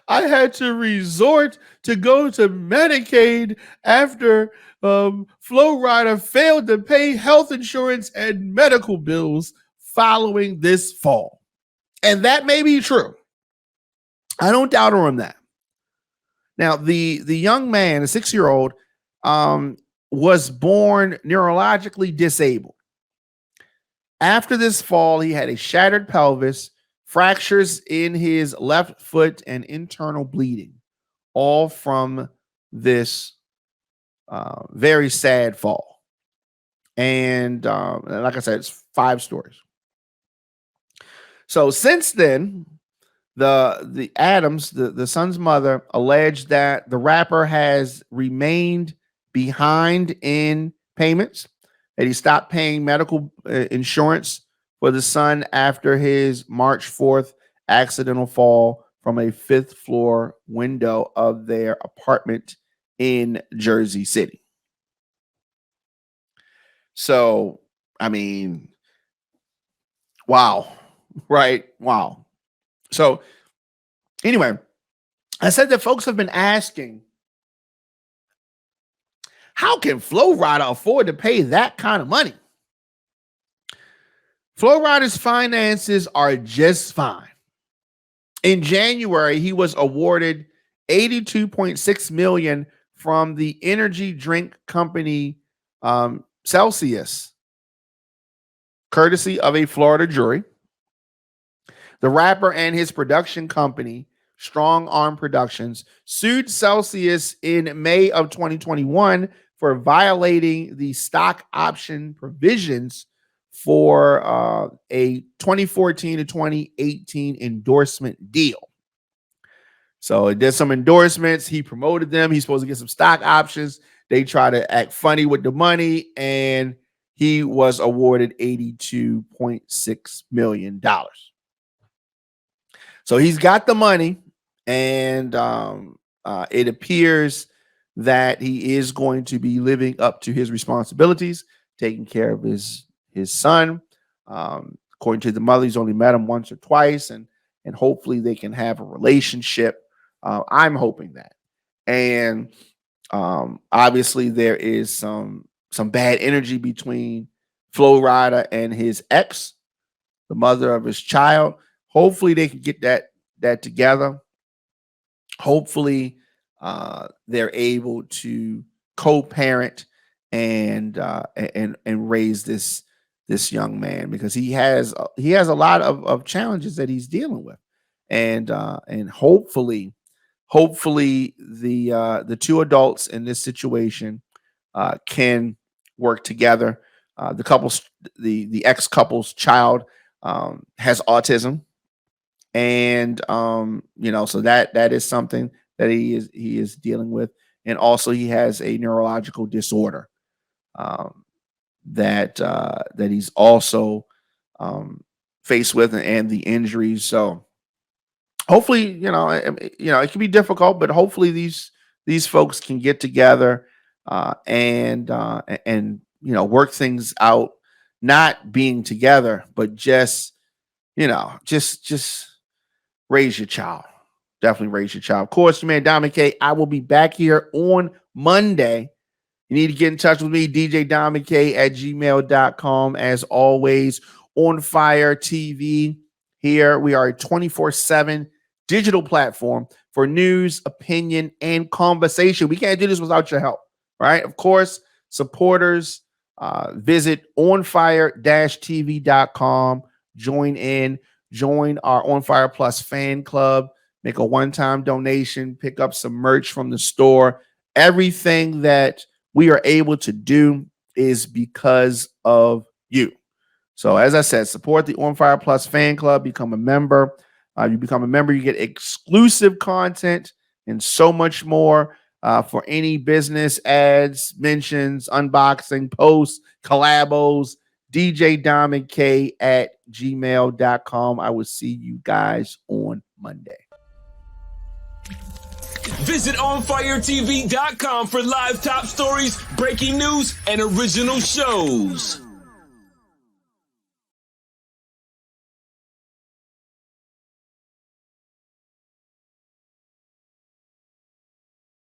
I had to resort to go to Medicaid after Flo Rida failed to pay health insurance and medical bills following this fall. And that may be true. I don't doubt her on that. Now, the young man, a 6-year-old, was born neurologically disabled. After this fall, he had a shattered pelvis, fractures in his left foot, and internal bleeding, all from this very sad fall. And like I said, it's 5 stories. So since then, the Adams, the son's mother, alleged that the rapper has remained behind in payments, that he stopped paying medical insurance for the son after his March 4th accidental fall from a 5th floor window of their apartment in Jersey City. So, I mean, wow, right? Wow. So, anyway, I said that folks have been asking, how can Flo Rida afford to pay that kind of money? Flo Rida's finances are just fine. In January, he was awarded $82.6 million from the energy drink company Celsius, courtesy of a Florida jury. The rapper and his production company, Strong Arm Productions, sued Celsius in May of 2021 for violating the stock option provisions for a 2014 to 2018 endorsement deal. So it did some endorsements. He promoted them. He's supposed to get some stock options. They try to act funny with the money, and he was awarded $82.6 million. So he's got the money, and it appears that he is going to be living up to his responsibilities, taking care of his son. According to the mother, he's only met him once or twice, and hopefully they can have a relationship. I'm hoping that. And obviously there is some bad energy between Flo Rida and his ex, the mother of his child. Hopefully they can get that together. Hopefully they're able to co-parent and raise this young man, because he has a lot of challenges that he's dealing with, and hopefully the two adults in this situation can work together. the ex couple's child has autism, and so that is something that he is dealing with, and also he has a neurological disorder that he's also faced with, and the injuries. So hopefully, it can be difficult, but hopefully these folks can get together and work things out, not being together, but just raise your child. Definitely raise your child. Of course, your man Diamond K. I will be back here on Monday. You need to get in touch with me, djdiamondk@gmail.com. As always, ONFIRE-TV. Here we are a 24/7 digital platform for news, opinion, and conversation. We can't do this without your help, right? Of course, supporters, visit onfire-tv.com. Join our On Fire Plus fan club. Make a one-time donation. Pick up some merch from the store. Everything that we are able to do is because of you. So as I said, support the On Fire Plus fan club. Become a member. You become a member, you get exclusive content and so much more for any business, ads, mentions, unboxing, posts, collabos. djdiamondk@gmail.com. I will see you guys on Monday. Visit OnFireTV.com for live top stories, breaking news, and original shows.